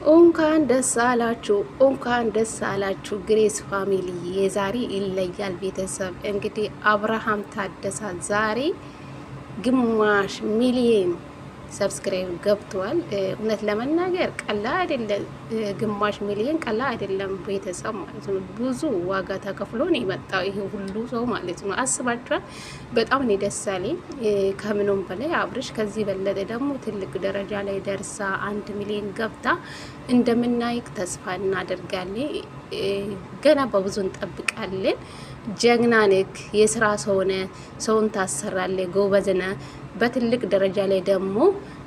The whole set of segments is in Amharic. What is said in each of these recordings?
እንኳን ደስ አላችሁ፣ እንኳን ደስ አላችሁ ግሬስ ፋሚሊ። የዛሬ ይለያል ቤተሰብ። እንግዲህ አብርሃም ታደሰ ዛሬ ግማሽ ሚሊየን ሰብስክራይብ ገብቷል። እውነት ለመናገር ቀላ አይደለም፣ ግማሽ ሚሊየን ቀላ አይደለም ቤተሰብ ማለት ነው። ብዙ ዋጋ ተከፍሎ ነው የመጣው ይሄ ሁሉ ሰው ማለት ነው። አስባችኋል? በጣም ነው ደስ አለኝ። ከምንም በላይ አብርሽ ከዚህ በለጠ ደግሞ ትልቅ ደረጃ ላይ ደርሳ 1 ሚሊየን ገብታ እንደምናይቅ ተስፋ እናደርጋለን። ገና በብዙ እንጠብቃለን። ጀግና ነክ፣ የስራ ሰው ነህ፣ ሰውን ታሰራለህ፣ ጎበዝ ነህ። በትልቅ ደረጃ ላይ ደግሞ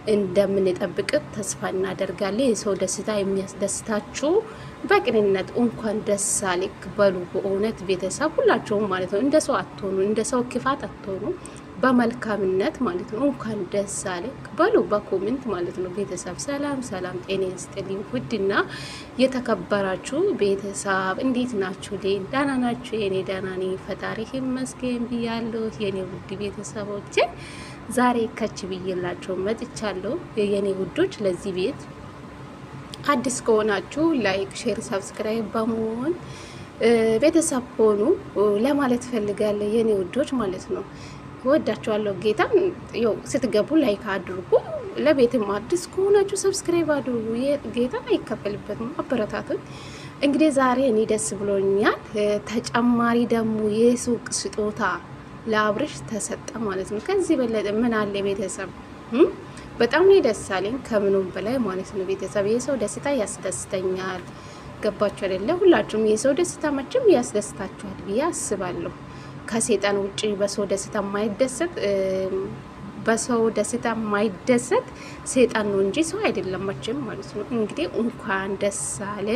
እንደምንጠብቅ ተስፋ እናደርጋለን። የሰው ደስታ የሚያስደስታችሁ በቅንነት እንኳን ደስ አለክ በሉ። በእውነት ቤተሰብ ሁላችሁም ማለት ነው እንደ ሰው አትሆኑ፣ እንደ ሰው ክፋት አትሆኑ፣ በመልካምነት ማለት ነው እንኳን ደስ አለክ በሉ በኮሜንት ማለት ነው። ቤተሰብ ሰላም ሰላም፣ ጤና ይስጥልኝ። ውድና የተከበራችሁ ቤተሰብ እንዴት ናችሁ? ደህና ናችሁ? የኔ ደህና ነኝ ፈጣሪ ይመስገን ብያለሁ። የኔ ውድ ቤተሰቦቼ ዛሬ ከች ብዬላችሁ መጥቻለሁ። የኔ ውዶች ለዚህ ቤት አዲስ ከሆናችሁ ላይክ፣ ሼር፣ ሰብስክራይብ በመሆን ቤተሰብ ሆኑ ለማለት ፈልጋለሁ። የኔ ውዶች ማለት ነው ወዳችኋለሁ። ጌታን ያው ስትገቡ ላይክ አድርጉ። ለቤትም አዲስ ከሆናችሁ ሰብስክራይብ አድርጉ። ጌታን አይከፈልበትም፣ አበረታቱን። እንግዲህ ዛሬ እኔ ደስ ብሎኛል። ተጨማሪ ደግሞ የሱቅ ስጦታ ለአብርሽ ተሰጠ ማለት ነው። ከዚህ በለጠ ምን አለ ቤተሰብ? በጣም ነው ደስ አለኝ ከምኑም በላይ ማለት ነው። ቤተሰብ የሰው ደስታ ያስደስተኛል። ገባችሁ አይደለ? ሁላችሁም የሰው ደስታ መቼም ያስደስታችኋል ብዬ አስባለሁ። ከሴጣን ውጪ በሰው ደስታ ማይደሰት ሴጣን ነው እንጂ ሰው አይደለም መቼም ማለት ነው። እንግዲህ እንኳን ደስ አለ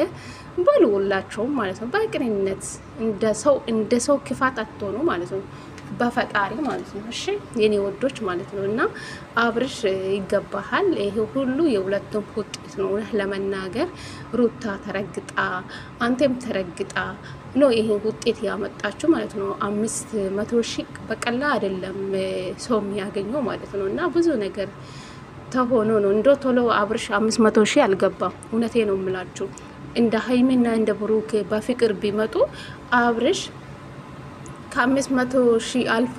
በሉ ሁላችሁም ማለት ነው። በቅንነት እንደ ሰው ክፋት አትሆኑ ማለት ነው። በፈጣሪ ማለት ነው። እሺ የኔ ወዶች ማለት ነው። እና አብርሽ ይገባሃል። ይሄ ሁሉ የሁለቱም ውጤት ነው። ለመናገር ሩታ ተረግጣ አንተም ተረግጣ ነው ይሄን ውጤት ያመጣችሁ ማለት ነው። 500 ሺህ በቀላ አይደለም ሰው የሚያገኘው ማለት ነው። እና ብዙ ነገር ተሆኖ ነው እንዶ ቶሎ አብርሽ 500 ሺህ አልገባም። እውነቴ ነው የምላችሁ። እንደ ሀይሚና እንደ ብሩክ በፍቅር ቢመጡ አብርሽ ከ500 ሺህ አልፎ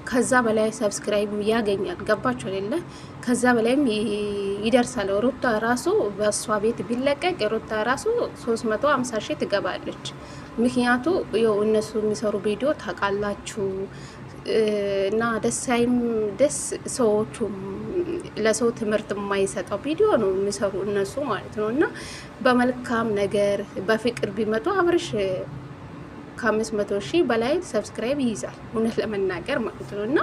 ከዛ በላይ ሰብስክራይብ ያገኛል። ገባችሁ አይደለ? ከዛ በላይም ይደርሳል። ሩታ ራሱ በእሷ ቤት ቢለቀቅ ሩታ ራሱ 350 ሺህ ትገባለች። ምክንያቱ ያው እነሱ የሚሰሩ ቪዲዮ ታውቃላችሁ። እና ደስ ሰዎቹ ለሰው ትምህርት የማይሰጠው ቪዲዮ ነው የሚሰሩ እነሱ ማለት ነው። እና በመልካም ነገር በፍቅር ቢመጡ አብርሽ ከ500 ሺህ በላይ ሰብስክራይብ ይይዛል። እውነት ለመናገር ማለት ነው። እና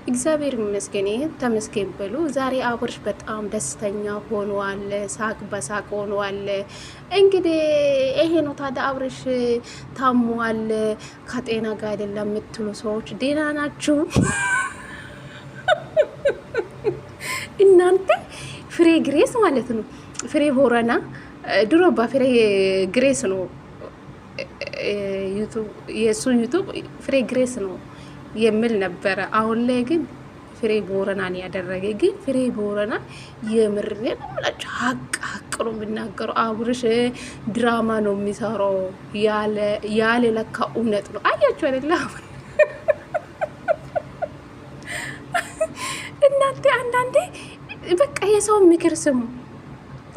እግዚአብሔር ይመስገን፣ ይሄን ተመስገን ብሉ። ዛሬ አብርሽ በጣም ደስተኛ ሆኗል። ሳቅ በሳቅ ሆኗል። እንግዲህ ይሄ ነው ታዲያ። አብርሽ ታሟል፣ ከጤና ጋር አይደለም የምትሉ ሰዎች ደህና ናችሁ እናንተ? ፍሬ ግሬስ ማለት ነው። ፍሬ ቦረና ድሮ በፍሬ ግሬስ ነው የሱ ዩቱብ ፍሬ ግሬስ ነው የሚል ነበረ። አሁን ላይ ግን ፍሬ ቦረናን ያደረገ። ግን ፍሬ ቦረና የምሬ ነው ማለት ሀቅ ነው የሚናገረው። አብርሽ ድራማ ነው የሚሰራው ያለ ለካ እውነት ነው። አያችሁ አይደለ? እናንተ አንዳንዴ በቃ የሰው ምክር ስሙ።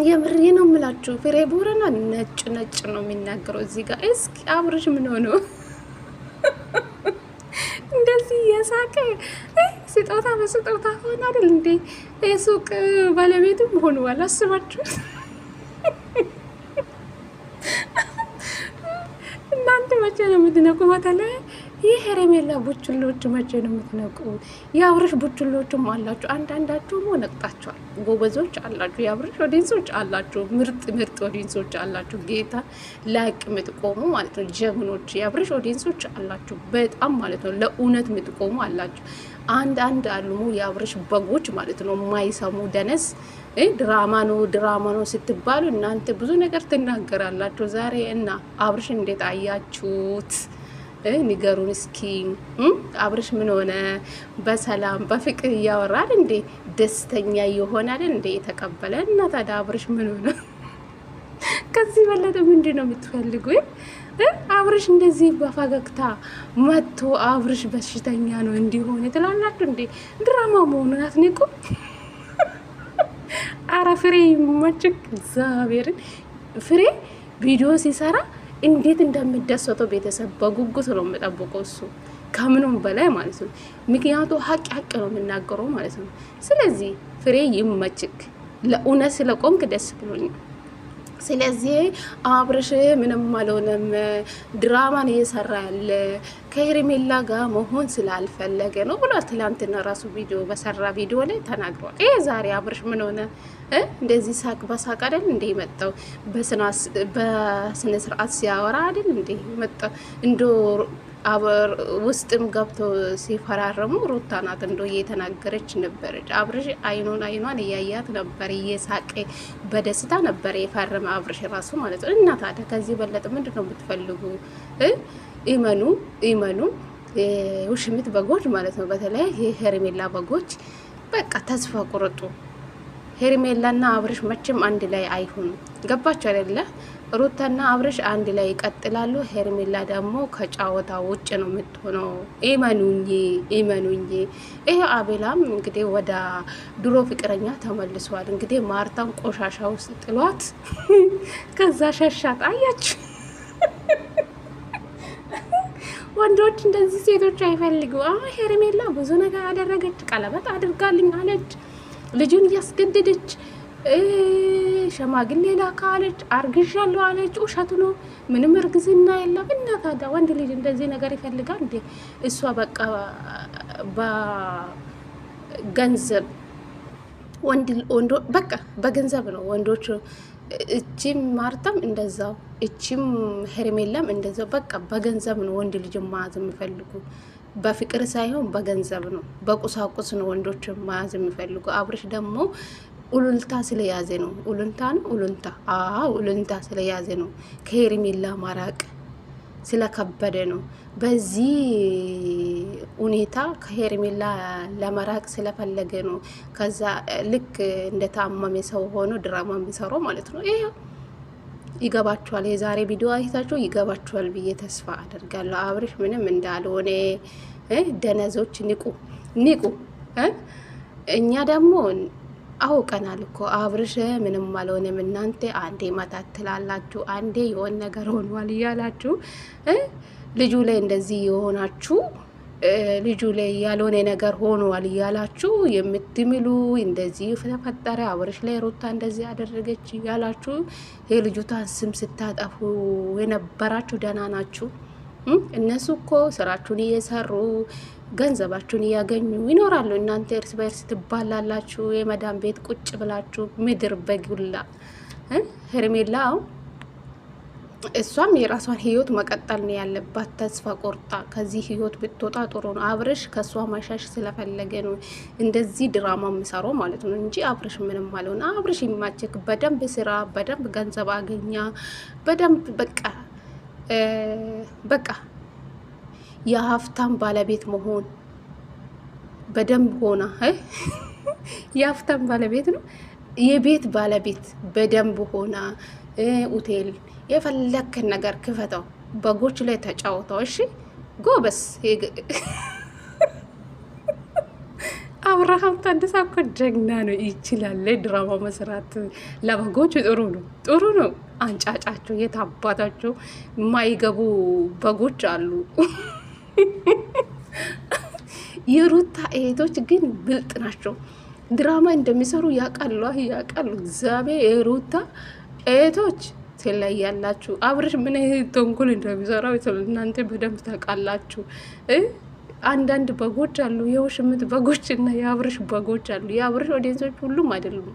የምሬ ነው የምላችሁ። ፍሬ ቦረና ነጭ ነው የሚናገረው እዚህ ጋር። እስኪ አብርሽ ምን ሆኖ እንደዚህ የሳቀ ስጦታ በስጦታ ሆነ አይደል እንዴ? የሱቅ ባለቤትም ሆኗል። አስባችሁ እናንተ መቼ ነው የምትነቁ? በተለይ ይህ ሄረሜላ ቡችሎች መቼ ነው የምትነቁ? የአብርሽ ቡችሎችም አላችሁ፣ አንዳንዳችሁም ነቅጣችኋል። ጎበዞች አላችሁ፣ የአብርሽ ኦዲንሶች አላችሁ፣ ምርጥ ኦዲንሶች አላችሁ። ጌታ ላቅ የምትቆሙ ማለት ነው። ጀግኖች የአብርሽ ኦዲንሶች አላችሁ፣ በጣም ማለት ነው። ለእውነት የምትቆሙ አላችሁ። አንድ አልሙ የአብርሽ በጎች ማለት ነው። የማይሰሙ ደነስ ድራማ ነው ስትባሉ እናንተ ብዙ ነገር ትናገራላችሁ። ዛሬ እና አብርሽ እንዴት አያችሁት? ንገሩን እስኪ። አብርሽ ምን ሆነ? በሰላም በፍቅር እያወራል እንዴ? ደስተኛ ይሆናል እንደ የተቀበለ እና ታዲያ አብርሽ ምን ሆነ? ከዚህ በለጠ ምንድን ነው የምትፈልጉ? አብርሽ እንደዚህ በፈገግታ መጥቶ አብርሽ በሽተኛ ነው እንዲሆን ትላላችሁ እንዴ? ድራማ መሆኑን አትንቁ። አረ ፍሬ ይመችክ። እግዚአብሔርን ፍሬ ቪዲዮ ሲሰራ እንዴት እንደሚደሰተው ቤተሰብ በጉጉት ነው የምጠብቀው እሱ ከምንም በላይ ማለት ነው። ምክንያቱ ሀቅ ነው የምናገረው ማለት ነው። ስለዚህ ፍሬ ይመችክ። ለእውነት ስለቆምክ ደስ ብሎኛል። ስለዚህ አብርሽ ምንም አልሆነም፣ ድራማን እየሰራ ያለ ከሄርሜላ ጋር መሆን ስላልፈለገ ነው ብሏል። ትላንትና ራሱ ቪዲዮ በሰራ ቪዲዮ ላይ ተናግሯል። ይሄ ዛሬ አብርሽ ምን ሆነ? እንደዚህ ሳቅ በሳቅ አይደል እንደ መጣው በስነ ስርዓት ሲያወራ አይደል እንደ መጣው እንዶ ውስጥም ገብቶ ሲፈራረሙ ሩታ ናት እንዶ እየተናገረች ነበረች። አብርሽ አይኗን እያያት ነበር፣ እየሳቀ በደስታ ነበር የፈረመ አብርሽ ራሱ ማለት ነው። እና ታዲያ ከዚህ በለጠ ምንድን ነው የምትፈልጉ? ኢመኑ ውሽምት በጎች ማለት ነው። በተለይ የሄርሜላ በጎች በቃ ተስፋ ቁርጡ። ሄርሜላና አብርሽ መቼም አንድ ላይ አይሆኑ። ገባችሁ አይደለ? ሩታና አብርሽ አንድ ላይ ይቀጥላሉ። ሄርሜላ ደግሞ ከጫወታ ውጭ ነው የምትሆነው። ኢመኑኝ። ይሄ አቤላም እንግዲህ ወደ ድሮ ፍቅረኛ ተመልሷል። እንግዲህ ማርታን ቆሻሻ ውስጥ ጥሏት ከዛ ሸሻት። አያችሁ ወንዶች እንደዚህ ሴቶች አይፈልጉ። ሄርሜላ ብዙ ነገር አደረገች። ቀለበት አድርጋልኝ አለች። ልጁን እያስገደደች ሸማግሌ ላካ አለች። አርግዣለሁ አለች። ውሸቱ ነው፣ ምንም እርግዝና የለም። እና ታዲያ ወንድ ልጅ እንደዚህ ነገር ይፈልጋል እንዴ? እሷ በቃ በገንዘብ በቃ በገንዘብ ነው ወንዶች። እቺም ማርታም እንደዛው፣ እቺም ሄርሜላም እንደዛው። በቃ በገንዘብ ነው ወንድ ልጅ ማያዝ የሚፈልጉ። በፍቅር ሳይሆን በገንዘብ ነው፣ በቁሳቁስ ነው ወንዶች ማያዝ የሚፈልጉ። አብርሽ ደግሞ ኡሉልታ ስለያዘ ነው። ኡሉልታ ስለያዘ ነው። ከሄርሜላ ማራቅ ስለከበደ ነው። በዚህ ሁኔታ ከሄርሜላ ለመራቅ ስለፈለገ ነው። ከዛ ልክ እንደታመመ ሰው ሆኖ ድራማ የሚሰራው ማለት ነው። ይሄ ይገባችኋል። የዛሬ ቪዲዮ አይታችሁ ይገባችኋል ብዬ ተስፋ አደርጋለሁ። አብርሽ ምንም እንዳልሆነ ደነዞች ንቁ። እኛ ደግሞ አውቀናል እኮ አብርሽ ምንም አልሆነም። እናንተ አንዴ መታት ትላላችሁ፣ አንዴ የሆነ ነገር ሆኗል እያላችሁ ልጁ ላይ እንደዚህ የሆናችሁ ልጁ ላይ ያልሆነ ነገር ሆኗል እያላችሁ የምትምሉ እንደዚህ ተፈጠረ፣ አብርሽ ላይ ሩታ እንደዚህ ያደረገች እያላችሁ የልጁታን ስም ስታጠፉ የነበራችሁ ደህና ናችሁ። እነሱ እኮ ስራችሁን እየሰሩ ገንዘባችሁን እያገኙ ይኖራሉ። እናንተ እርስ በርስ ትባላላችሁ። የመዳን ቤት ቁጭ ብላችሁ ምድር በጉላ ሄርሜላ እሷም የራሷን ህይወት መቀጠል ነው ያለባት። ተስፋ ቆርጣ ከዚህ ህይወት ብትወጣ ጥሩ ነው። አብርሽ ከሷ ማሻሽ ስለፈለገ ነው እንደዚህ ድራማ የሚሰራው ማለት ነው እንጂ አብርሽ ምንም አልሆነ። አብርሽ ይማቸክ፣ በደንብ ስራ፣ በደንብ ገንዘብ አገኛ፣ በደንብ በቃ የሀብታም ባለቤት መሆን በደንብ ሆና የሀብታም ባለቤት ነው፣ የቤት ባለቤት በደንብ ሆና ሆቴል የፈለክን ነገር ክፈተው፣ በጎች ላይ ተጫውተው። እሺ ጎበስ። አብርሃም ታደሰ እኮ ጀግና ነው፣ ይችላል ድራማ መስራት። ለበጎች ጥሩ ነው። አንጫጫቸው፣ የታባታቸው የማይገቡ በጎች አሉ። የሩታ እህቶች ግን ብልጥ ናቸው። ድራማ እንደሚሰሩ ያውቃሉ። እግዚአብሔር የሩታ እህቶች ትለያላችሁ። አብርሽ ምን ተንኮል እንደሚሰራው እናንተ በደንብ ታውቃላችሁ። አንዳንድ በጎች አሉ፣ የውሽምት በጎች እና የአብርሽ በጎች አሉ። የአብርሽ ኦዲየንሶች ሁሉም አይደሉም፣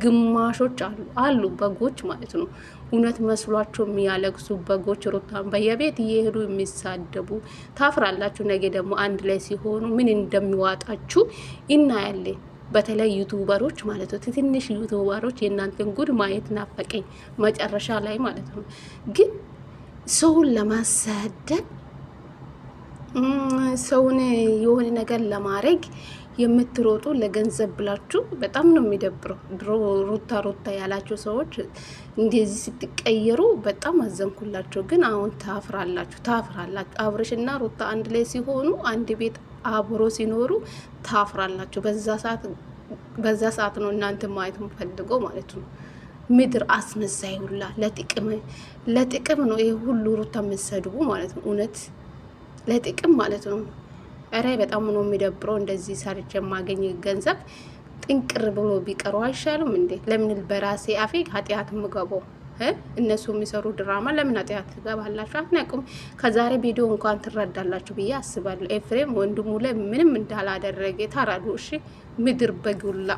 ግማሾች አሉ በጎች ማለት ነው። እውነት መስሏቸው የሚያለቅሱ በጎች፣ ሩታን በየቤት እየሄዱ የሚሳደቡ ታፍራላችሁ። ነገ ደግሞ አንድ ላይ ሲሆኑ ምን እንደሚዋጣችሁ እናያለን። በተለይ ዩቱበሮች ማለት ነው፣ ትንሽ ዩቱበሮች የእናንተን ጉድ ማየት ናፈቀኝ መጨረሻ ላይ ማለት ነው። ግን ሰውን ለማሳደድ ሰውን የሆነ ነገር ለማድረግ የምትሮጡ ለገንዘብ ብላችሁ በጣም ነው የሚደብረው። ድሮ ሩታ ያላችሁ ሰዎች እንደዚህ ስትቀየሩ በጣም አዘንኩላቸው። ግን አሁን ታፍራላችሁ። አብርሽና ሩታ አንድ ላይ ሲሆኑ አንድ ቤት አብሮ ሲኖሩ ታፍራላችሁ። በዛ ሰዓት ነው እናንተ ማየት የምፈልገው ማለት ነው። ምድር አስመሳይ ሁላ ለጥቅም ነው ይሄ ሁሉ ሩታ የምትሰድቡ ማለት ነው። እውነት ለጥቅም ማለት ነው። እረ በጣም ነው የሚደብረው። እንደዚህ ሰርቼ የማገኝ ገንዘብ ጥንቅር ብሎ ቢቀሩ አይሻልም እንዴ? ለምን በራሴ አፌ ኃጢአት ምገባው? እነሱ የሚሰሩ ድራማ ለምን ኃጢአት ትገባላችሁ? አትነቁም። ከዛሬ ቪዲዮ እንኳን ትረዳላችሁ ብዬ አስባለሁ። ኤፍሬም ወንድሙ ላይ ምንም እንዳላደረገ ታራዱ። እሺ ምድር በጉላ